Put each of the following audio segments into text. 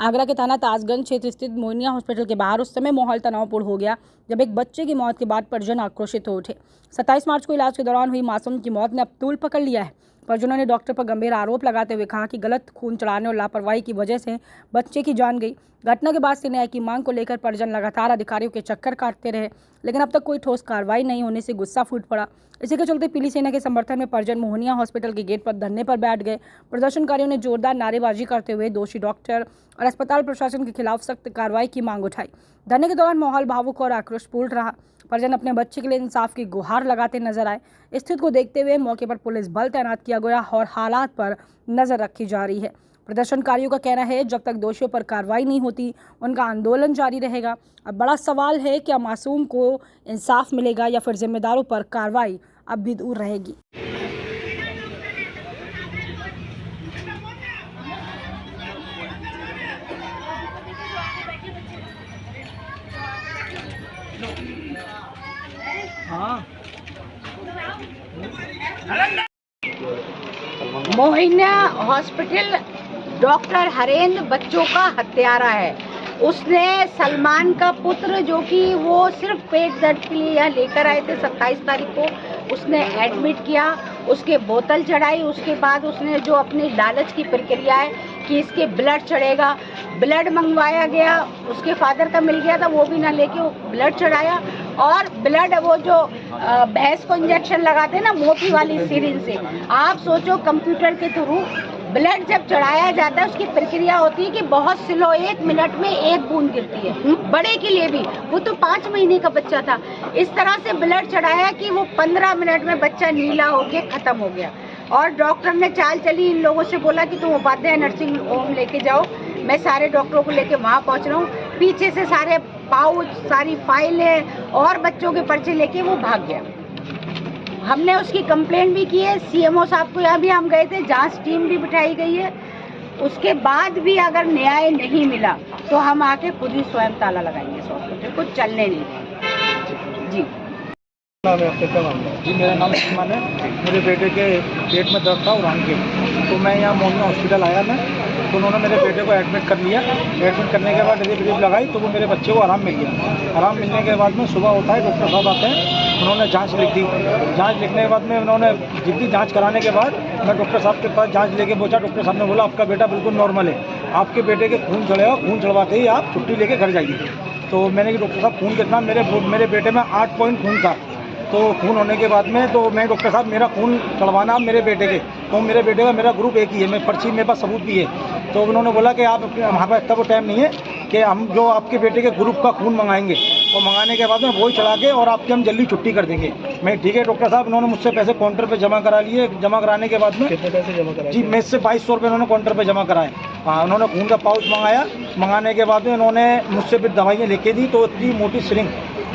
आगरा के थाना ताजगंज क्षेत्र स्थित मोइनिया हॉस्पिटल के बाहर उस समय माहौल तनावपूर्ण हो गया जब एक बच्चे की मौत के बाद परिजन आक्रोशित हो उठे। 27 मार्च को इलाज के दौरान हुई मासूम की मौत ने अब तूल पकड़ लिया है। परिजनों ने डॉक्टर पर गंभीर आरोप लगाते हुए कहा कि गलत खून चढ़ाने और लापरवाही की वजह से बच्चे की जान गई। घटना के बाद से न्याय की मांग को लेकर परिजन लगातार अधिकारियों के चक्कर काटते रहे, लेकिन अब तक कोई ठोस कार्रवाई नहीं होने से गुस्सा फूट पड़ा। इसी के चलते पीली सेना के समर्थन में परिजन मोहनिया हॉस्पिटल के गेट पर धरने पर बैठ गए। प्रदर्शनकारियों ने जोरदार नारेबाजी करते हुए दोषी डॉक्टर और अस्पताल प्रशासन के खिलाफ सख्त कार्रवाई की मांग उठाई। धरने के दौरान माहौल भावुक और आक्रोशपूर्ण रहा। परिजन अपने बच्चे के लिए इंसाफ की गुहार लगाते नजर आए। स्थिति को देखते हुए मौके पर पुलिस बल तैनात किया गया और हालात पर नजर रखी जा रही है। प्रदर्शनकारियों का कहना है जब तक दोषियों पर कार्रवाई नहीं होती उनका आंदोलन जारी रहेगा। अब बड़ा सवाल है क्या मासूम को इंसाफ मिलेगा या फिर जिम्मेदारों पर कार्रवाई अब भी दूर रहेगी। मोहिनिया हॉस्पिटल डॉक्टर हरेंद्र बच्चों का हत्यारा है। उसने सलमान का पुत्र जो कि वो सिर्फ पेट दर्द के लिए यहाँ लेकर आए थे 27 तारीख को, उसने एडमिट किया, उसके बोतल चढ़ाई। उसके बाद उसने जो अपनी लालच की प्रक्रिया है कि इसके ब्लड चढ़ेगा, ब्लड मंगवाया गया, उसके फादर का मिल गया था, वो भी ना लेके वो ब्लड चढ़ाया। और ब्लड वो जो भैंस को इंजेक्शन लगाते हैं ना मोटी वाली सिरिंज से, आप सोचो कंप्यूटर के थ्रू ब्लड जब चढ़ाया जाता है उसकी प्रक्रिया होती है कि बहुत स्लो, 1 मिनट में 1 बूंद गिरती है। बड़े के लिए भी, वो तो 5 महीने का बच्चा था, इस तरह से ब्लड चढ़ाया कि वो 15 मिनट में बच्चा नीला होके खत्म हो गया। और डॉक्टर ने चाल चली, इन लोगों से बोला कि तुम उपाध्याय नर्सिंग होम लेके जाओ। मैं सारे डॉक्टरों को लेके वहाँ पहुँच रहा हूँ। पीछे से सारे पाउच, सारी फाइलें और बच्चों के पर्चे लेके वो भाग गया। हमने उसकी कंप्लेंट भी की है, सीएमओ साहब को यहाँ भी हम गए थे, जांच टीम भी बिठाई गई है। उसके बाद भी अगर न्याय नहीं मिला तो हम आके खुद ही स्वयं ताला लगाएंगे इस हॉस्पिटल को, चलने नहीं देंगे। जी जी, मेरा नाम सलमान है। मेरे बेटे के पेट में दर्द था और आंख के, तो मैं यहाँ मोहनिया हॉस्पिटल आया मैं, तो उन्होंने मेरे बेटे को एडमिट कर लिया। एडमिट करने के बाद ड्रिप लगाई तो वो मेरे बच्चे को आराम मिल गया। आराम मिलने के बाद में सुबह होता है, डॉक्टर साहब आते हैं, उन्होंने जांच लिख दी। जांच लिखने के बाद में उन्होंने जितनी जांच कराने के बाद मैं डॉक्टर साहब के पास जांच लेके पहुंचा। डॉक्टर साहब ने बोला आपका बेटा बिल्कुल नॉर्मल है, आपके बेटे के खून चढ़ेगा, खून चढ़वाते ही आप छुट्टी लेके घर जाइए। तो मैंने कि डॉक्टर साहब खून कितना? मेरे बेटे में 8 पॉइंट खून था। तो खून होने के बाद में तो मैं डॉक्टर साहब मेरा खून चढ़वाना मेरे बेटे के, तो मेरे बेटे का मेरा ग्रुप एक ही है, मैं पर्ची मेरे पास सबूत भी है। तो उन्होंने बोला कि आप हमारे पास इतना वो टाइम नहीं है कि हम जो आपके बेटे के ग्रुप का खून मंगाएंगे, और मंगाने के बाद में वही चढ़ा के और आपकी हम जल्दी छुट्टी कर देंगे। मैं ठीक है डॉक्टर साहब। उन्होंने मुझसे पैसे काउंटर पे जमा करा लिए। जमा कराने के बाद में कितने पैसे जमा कराए? जी, मेरे से 2200 रुपये उन्होंने काउंटर पे जमा कराए। हाँ, उन्होंने खून का पाउच मंगाया। मंगाने के बाद में उन्होंने मुझसे फिर दवाइयाँ लेके दी, तो इतनी मोटी सिरिंज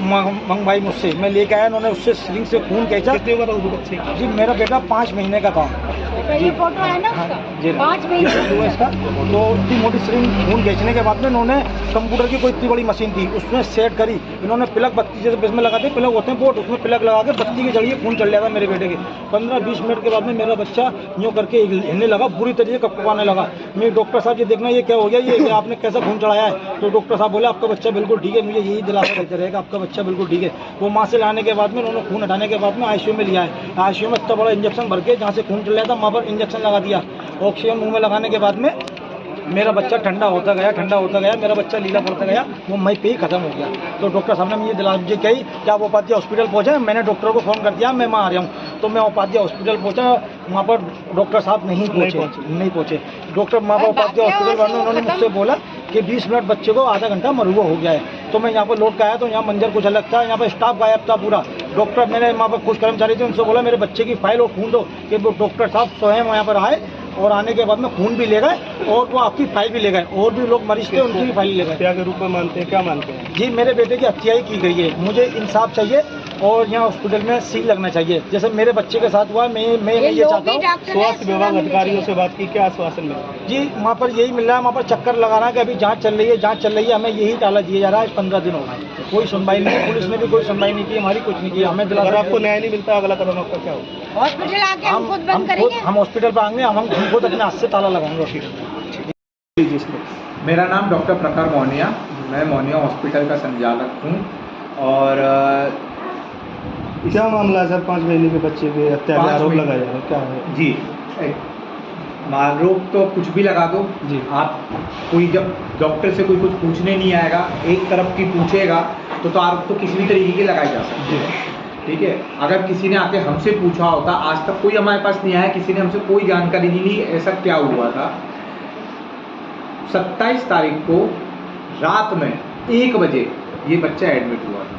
मंगवाई मुझसे, मैं लेके आया। उन्होंने उससे सिरिंज से खून खींचा। कितने उम्र था बच्चे? जी, मेरा बेटा 5 महीने का था। ये फोटो है ना उसका? जी, 5 महीने हुआ इसका। तो इतनी मोटी सिरिंज खून खींचने के बाद में इन्होंने कंप्यूटर की कोई इतनी बड़ी मशीन थी, उसमें सेट करी। इन्होंने प्लग बत्ती जैसे इसमें लगाते हैं, प्लग होते हैं बोट, उसमें प्लग लगा के बत्ती के जरिए खून चल जाता मेरे बेटे के। 15-20 मिनट के बाद में मेरा बच्चा यूँ करके हिलने लगा, बुरी तरीके से कपकपाने लगा। मैं डॉक्टर साहब ये देखना ये क्या हो गया, ये आपने कैसा खून चढ़ाया है? तो डॉक्टर साहब बोले आपका बच्चा बिल्कुल ठीक है, मुझे यही दिलासा देते रहेगा आपका बच्चा बिल्कुल ठीक है। वो माँ से लाने के बाद में उन्होंने खून हटाने के बाद में आईसीयू में लिया है। आईसीयू में इतना बड़ा इंजेक्शन भर के जहाँ से खून चल रहा था वहाँ पर इंजेक्शन लगा दिया। ऑक्सीजन मुंह में लगाने के बाद में मेरा बच्चा ठंडा होता गया, मेरा बच्चा लीला पड़ता गया, वो मई पे ही खत्म हो गया। तो डॉक्टर साहब ने मुझे दिला मुझे कही कि आप उपाध्याय हॉस्पिटल पहुँचे। मैंने डॉक्टर को फ़ोन कर दिया, मैं वहाँ आ रहा हूँ। तो मैं उपाध्याय हॉस्पिटल पहुँचा, वहाँ पर डॉक्टर साहब नहीं पहुँचे। डॉक्टर वहाँ पर उपाध्याय हॉस्पिटल वालों उन्होंने मुझसे बोला कि 20 मिनट बच्चे को आधा घंटा मरुआ हो गया है। तो मैं यहाँ पर लौट के आया तो यहाँ मंजर कुछ अलग था, यहाँ पर स्टाफ गायब था पूरा। डॉक्टर मैंने वहाँ पर कुछ कर्मचारी थे, उनसे बोला मेरे बच्चे की फाइल और खून दो, कि वो डॉक्टर साहब स्वयं यहाँ पर आए और आने के बाद में खून भी ले गए और वो आपकी फाइल भी ले गए। और भी लोग मरीज थे, उनकी भी फाइल ले गए। हत्या के रूप में मानते हैं? क्या मानते हैं? जी, मेरे बेटे की हत्या ही की गई है। मुझे इंसाफ चाहिए और यहाँ हॉस्पिटल में सील लगना चाहिए जैसे मेरे बच्चे के साथ हुआ। मैं ये चाहता हूँ। स्वास्थ्य विभाग अधिकारियों से बात की, क्या आश्वासन मिला? जी, वहाँ पर यही मिल रहा है, वहाँ पर चक्कर लगाना है कि अभी जांच चल रही है, हमें यही टाला दिया जा रहा है। 15 दिन हो गए, कोई सुनवाई नहीं, पुलिस ने भी कोई सुनवाई नहीं की, हमारी कुछ नहीं की। हमें अगर आपको न्याय नहीं मिलता अगला कदम आपका क्या होगा? हॉस्पिटल आके हम खुद बंद करेंगे। हम हॉस्पिटल पर आएंगे, हम खुद अपने हाथ से ताला लगाएंगे हॉस्पिटल। मेरा नाम डॉक्टर प्रखर मोहनिया, मैं मोहनिया हॉस्पिटल का संचालक हूँ। और क्या मामला है सर? 5 महीने के बच्चे के हत्या का आरोप लगाया जा रहा है, क्या है? जी, आरोप तो कुछ भी लगा दो जी। आप, कोई जब डॉक्टर से कोई कुछ पूछने नहीं आएगा, एक तरफ की पूछेगा तो आरोप तो किसी भी तरीके के लगाए जा सकते हैं। ठीक है, अगर किसी ने आके हमसे पूछा होता, आज तक कोई हमारे पास नहीं आया, किसी ने हमसे कोई जानकारी नहीं ली ऐसा क्या हुआ था। 27 तारीख को रात में 1 बजे ये बच्चा एडमिट हुआ था।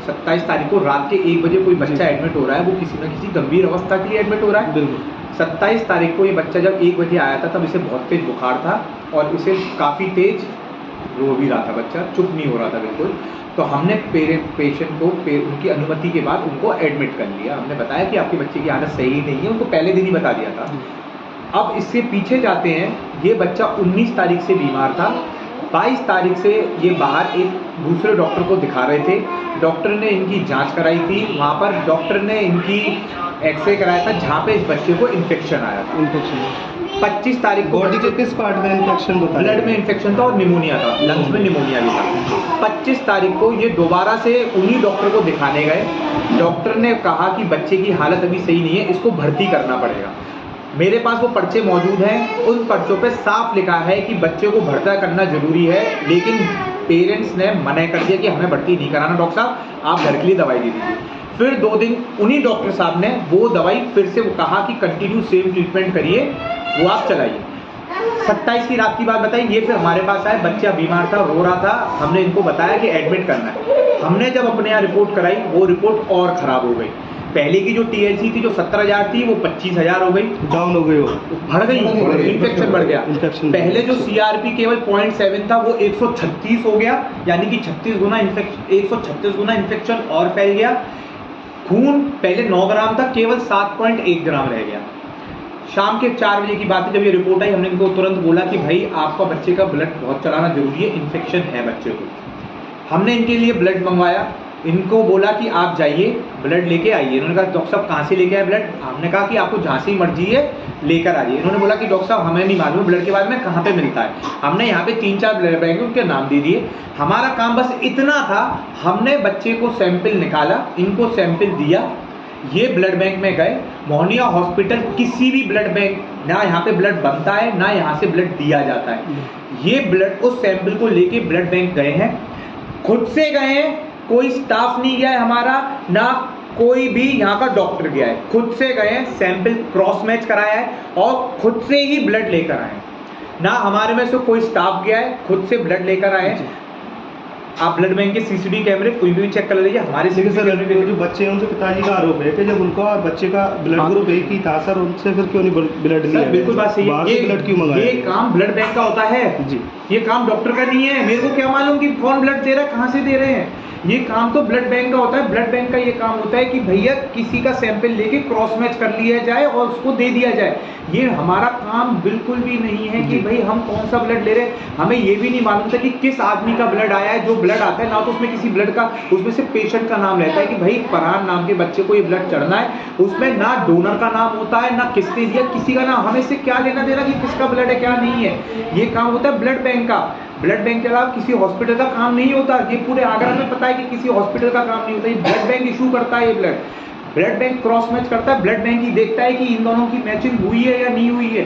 27 तारीख को रात के 1 बजे कोई बच्चा एडमिट हो रहा है, वो किसी न किसी गंभीर अवस्था के लिए एडमिट हो रहा है। बिल्कुल। 27 तारीख को ये बच्चा जब 1 बजे आया था, तब इसे बहुत तेज बुखार था और इसे काफ़ी तेज रो भी रहा था, बच्चा चुप नहीं हो रहा था बिल्कुल। तो हमने पेशेंट को उनकी अनुमति के बाद उनको एडमिट कर लिया। हमने बताया कि आपके बच्चे की हालत सही नहीं है, उनको पहले दिन ही बता दिया था। अब इससे पीछे जाते हैं, ये बच्चा 19 तारीख से बीमार था। 22 तारीख से ये बाहर एक दूसरे डॉक्टर को दिखा रहे थे। डॉक्टर ने इनकी जांच कराई थी, वहाँ पर डॉक्टर ने इनकी एक्सरे कराया था जहाँ पे इस बच्चे को इन्फेक्शन आया था। इन्फेक्शन 25 तारीख को बॉडी के किस पार्ट में इन्फेक्शन बताया? ब्लड में इन्फेक्शन था और निमोनिया था, लंग्स में निमोनिया भी था। 25 तारीख को ये दोबारा से उन्हीं डॉक्टर को दिखाने गए। डॉक्टर ने कहा कि बच्चे की हालत अभी सही नहीं है, इसको भर्ती करना पड़ेगा। मेरे पास वो पर्चे मौजूद हैं, उन पर्चों पे साफ लिखा है कि बच्चे को भर्ती करना जरूरी है, लेकिन पेरेंट्स ने मना कर दिया कि हमें भर्ती नहीं कराना डॉक्टर साहब, आप घर के लिए दवाई दे दीजिए। फिर 2 दिन उन्हीं डॉक्टर साहब ने वो दवाई फिर से वो कहा कि कंटिन्यू सेम ट्रीटमेंट करिए, वो आप चलाइए। 27 की रात की बात बताई, ये फिर हमारे पास आए, बच्चा बीमार था, रो रहा था। हमने इनको बताया कि एडमिट करना है। हमने जब अपने यहाँ रिपोर्ट कराई, वो रिपोर्ट और ख़राब हो गई। पहले की जो TLC थी जो 17,000 थी, वो 25,000 हो गई, डाउन हो गई, हो बढ़ गई, इन्फेक्शन बढ़ गया। इन्फेक्शन पहले जो CRP केवल 0.7 था, वो 136 हो गया, यानी कि 136 गुना इन्फेक्शन और फैल गया। खून पहले 9 ग्राम था, केवल 7.1 ग्राम रह गया। शाम के 4 बजे की बात है, जब ये रिपोर्ट आई, हमने इनको तुरंत बोला कि भाई आपका बच्चे का ब्लड बहुत चलाना जरूरी है, इन्फेक्शन है बच्चे को। हमने इनके लिए ब्लड मंगवाया, इनको बोला कि आप जाइए ब्लड लेके आइए। इन्होंने कहा डॉक्टर साहब कहाँ से लेके आए ब्लड? हमने कहा कि आपको जहाँ से ही मर्जी है लेकर आइए। इन्होंने बोला कि डॉक्टर साहब हमें नहीं मालूम ब्लड के बारे में, कहाँ पे मिलता है। हमने यहाँ पे 3-4 ब्लड बैंक उनके नाम दे दिए। हमारा काम बस इतना था, हमने बच्चे को सैंपल निकाला, इनको सैंपल दिया, ये ब्लड बैंक में गए। मोहनिया हॉस्पिटल किसी भी ब्लड बैंक, ना यहाँ पे ब्लड बनता है ना यहाँ से ब्लड दिया जाता है। ये ब्लड उस सैंपल को लेके ब्लड बैंक गए हैं, खुद से गए हैं, कोई स्टाफ नहीं गया है हमारा, ना कोई भी यहाँ का डॉक्टर गया है। खुद से गए हैं, सैंपल क्रॉस मैच कराया है और खुद से ही ब्लड लेकर आए। ना हमारे में से कोई स्टाफ गया है, खुद से ब्लड लेकर आए। आप ब्लड बैंक के CCTV कैमरे कोई भी चेक कर लीजिए। हमारे सर जो बच्चे हैं उनसे पिताजी का आरोप है कि जब उनका बच्चे का ब्लड ग्रुप एक ही था सर, उनसे फिर क्यों नहीं ब्लड लिया? बिल्कुल बात सही है, ये ब्लड क्यों मंगाया? ये काम ब्लड बैंक का होता है जी, ये काम डॉक्टर का नहीं है। मेरे को क्या मालूम कि कौन ब्लड दे रहा है, कहाँ से दे रहे हैं। ये काम तो ब्लड बैंक का होता है। ब्लड बैंक का ये काम होता है कि भैया किसी का सैंपल लेके क्रॉस मैच कर लिया जाए और उसको दे दिया जाए। ये हमारा काम बिल्कुल भी नहीं है कि भाई हम कौन सा ब्लड ले रहे हैं। हमें ये भी नहीं मालूम था कि किस आदमी का ब्लड आया है। जो ब्लड आता है ना तो उसमें किसी ब्लड का, उसमें से पेशेंट का नाम रहता है कि भाई फरहान नाम के बच्चे को ये ब्लड चढ़ना है, उसमें ना डोनर का नाम होता है ना किसने दिया किसी का नाम। हमें इससे क्या लेना देना कि किसका ब्लड है क्या नहीं है। ये काम होता है ब्लड बैंक का। ब्लड बैंक के अलावा किसी हॉस्पिटल का काम नहीं होता। ये पूरे आगरा में पता है कि किसी हॉस्पिटल का काम नहीं होता। ये ब्लड बैंक इशू करता है। ये ब्लड बैंक क्रॉस मैच करता है। ब्लड बैंक ही देखता है कि इन दोनों की मैचिंग हुई है या नहीं हुई है।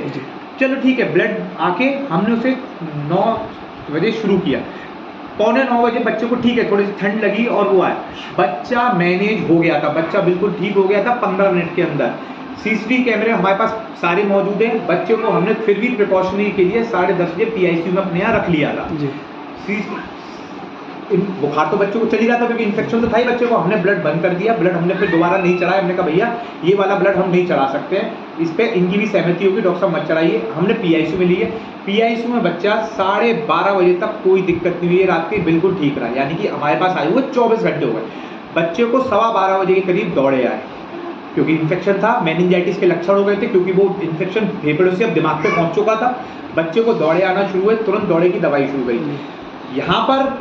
चलो ठीक है, ब्लड आके हमने उसे 9 बजे शुरू किया। 8:45 बजे बच्चे को ठीक है, थोड़ी सी ठंड लगी और वो आया, बच्चा मैनेज हो गया था, बच्चा बिल्कुल ठीक हो गया था 15 मिनट के अंदर। CCTV कैमरे हमारे पास सारे मौजूद हैं। बच्चे को हमने फिर भी प्रिकॉशनरी के लिए 10:30 बजे PICU में अपने यहाँ रख लिया था। बुखार तो बच्चे को चल ही रहा था क्योंकि इन्फेक्शन तो था ही बच्चे को। हमने ब्लड बंद कर दिया, ब्लड हमने फिर दोबारा नहीं चढ़ाया। हमने कहा भैया ये वाला ब्लड हम नहीं चढ़ा सकते हैं, इस पर इनकी भी सहमति होगी, डॉक्टर साहब मत चढ़ाइए। हमने PICU में लिए। PICU में बच्चा 12:30 बजे तक कोई दिक्कत नहीं हुई, रात के बिल्कुल ठीक रहा। यानी कि हमारे पास आए हुए 24 घंटे हो गए। बच्चे को 12:15 बजे के करीब दौड़े आए क्योंकि इन्फेक्शन था, मेनिंजाइटिस के लक्षण हो गए थे क्योंकि वो इन्फेक्शन फेफड़ों से अब दिमाग पे पहुंच चुका था। बच्चे को दौड़े आना शुरू हुए, तुरंत दौड़े की दवाई शुरू गई। यहाँ पर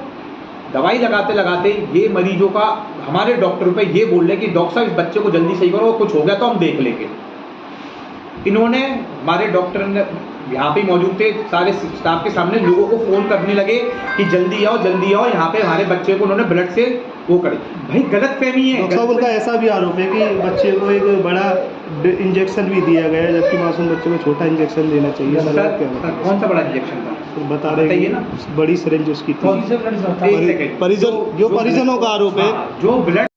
दवाई लगाते लगाते ये मरीजों का हमारे डॉक्टर पे ये बोल रहे कि डॉक्टर साहब इस बच्चे को जल्दी सही करो, कुछ हो गया तो हम देख लेंगे। इन्होंने हमारे डॉक्टर ने यहाँ पे मौजूद थे, सारे स्टाफ के सामने लोगों को फोन करने लगे कि जल्दी आओ यहाँ पे हमारे बच्चे को उन्होंने ब्लड से वो करे। भाई गलत फहमी है। डॉक्टर साहब उनका ऐसा भी आरोप है कि बच्चे को एक बड़ा इंजेक्शन भी दिया गया है, जबकि मासूम बच्चे को छोटा इंजेक्शन देना चाहिए। सर कौन सा बड़ा इंजेक्शन था? तो बता रहे हैं ना बड़ी सिरिंज उसकी थी। एक सेकंड। परिजनों का आरोप है जो ब्लड